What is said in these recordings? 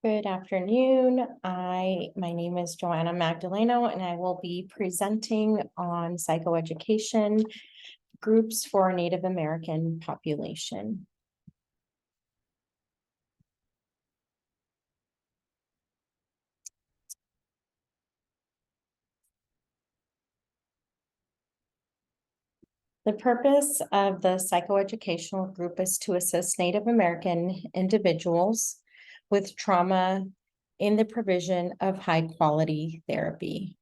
Good afternoon. My name is Joanna Magdaleno, and I will be presenting on psychoeducation groups for Native American population. The purpose of the psychoeducational group is to assist Native American individuals with trauma in the provision of high-quality therapy.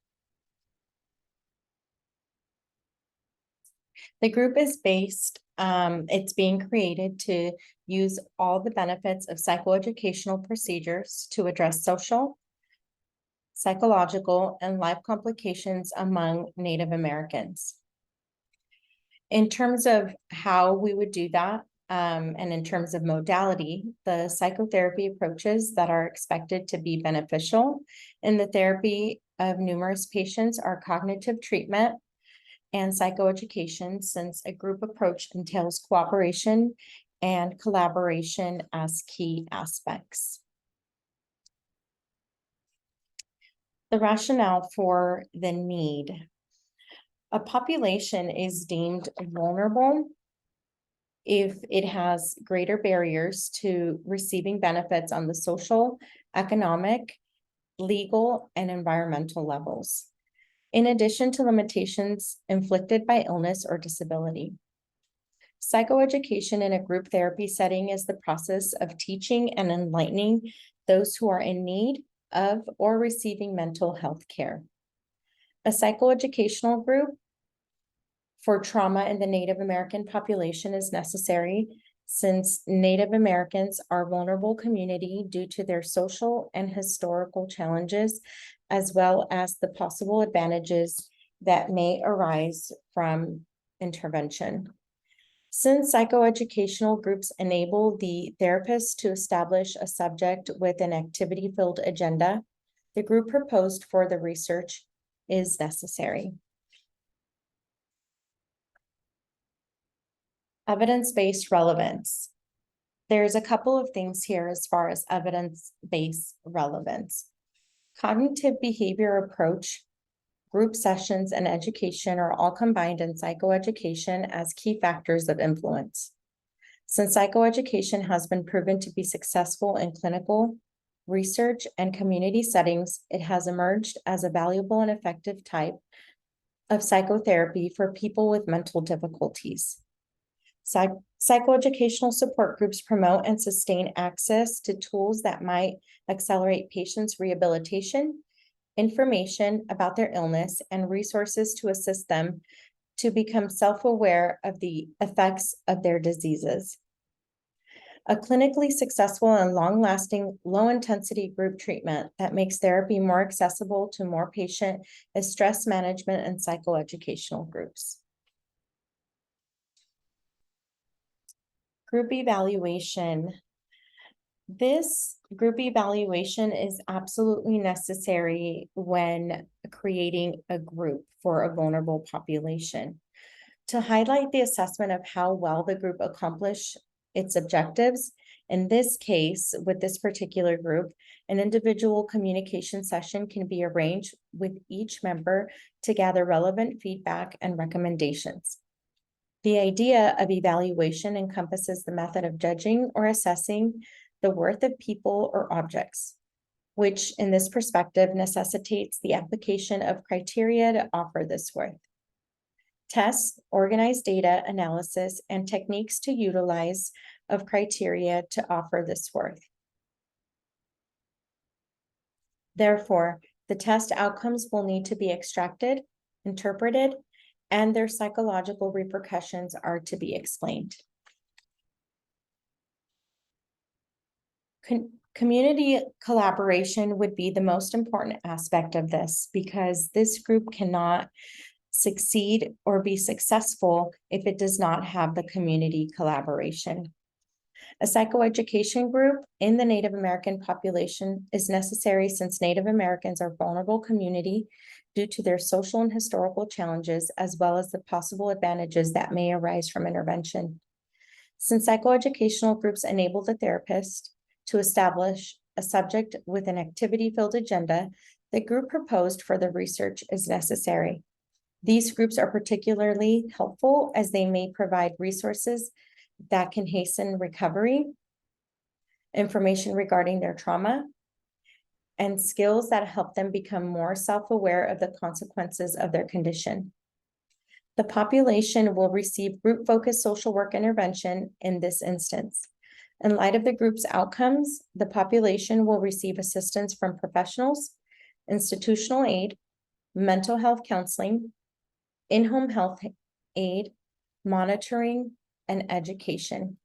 The group is it's being created to use all the benefits of psychoeducational procedures to address social, psychological, and life complications among Native Americans. In terms of how we would do that, and in terms of modality, the psychotherapy approaches that are expected to be beneficial in the therapy of numerous patients are cognitive treatment and psychoeducation, since a group approach entails cooperation and collaboration as key aspects. The rationale for the need. A population is deemed vulnerable if it has greater barriers to receiving benefits on the social, economic, legal, and environmental levels, in addition to limitations inflicted by illness or disability. Psychoeducation in a group therapy setting is the process of teaching and enlightening those who are in need of or receiving mental health care. A psychoeducational group for trauma in the Native American population is necessary, since Native Americans are a vulnerable community due to their social and historical challenges, as well as the possible advantages that may arise from intervention. Since psychoeducational groups enable the therapist to establish a subject with an activity-filled agenda, the group proposed for the research is necessary. Evidence-based relevance. There's a couple of things here as far as evidence-based relevance. Cognitive behavior approach, group sessions, and education are all combined in psychoeducation as key factors of influence. Since psychoeducation has been proven to be successful in clinical, research, and community settings, it has emerged as a valuable and effective type of psychotherapy for people with mental difficulties. Psychoeducational support groups promote and sustain access to tools that might accelerate patients' rehabilitation, information about their illness, and resources to assist them to become self-aware of the effects of their diseases. A clinically successful and long-lasting, low-intensity group treatment that makes therapy more accessible to more patients is stress management and psychoeducational groups. Group evaluation. This group evaluation is absolutely necessary when creating a group for a vulnerable population. To highlight the assessment of how well the group accomplished its objectives, in this case, with this particular group, an individual communication session can be arranged with each member to gather relevant feedback and recommendations. The idea of evaluation encompasses the method of judging or assessing the worth of people or objects, which in this perspective necessitates the application of criteria to offer this worth. Tests, organized data analysis, and techniques to utilize of criteria to offer this worth. Therefore, the test outcomes will need to be extracted, interpreted, and their psychological repercussions are to be explained. Community collaboration would be the most important aspect of this, because this group cannot succeed or be successful if it does not have the community collaboration. A psychoeducation group in the Native American population is necessary, since Native Americans are a vulnerable community due to their social and historical challenges, as well as the possible advantages that may arise from intervention. Since psychoeducational groups enable the therapist to establish a subject with an activity-filled agenda, the group proposed further research is necessary. These groups are particularly helpful as they may provide resources that can hasten recovery, information regarding their trauma, and skills that help them become more self-aware of the consequences of their condition. The population will receive group-focused social work intervention in this instance. In light of the group's outcomes, the population will receive assistance from professionals, institutional aid, mental health counseling, in-home health aid, monitoring, and education.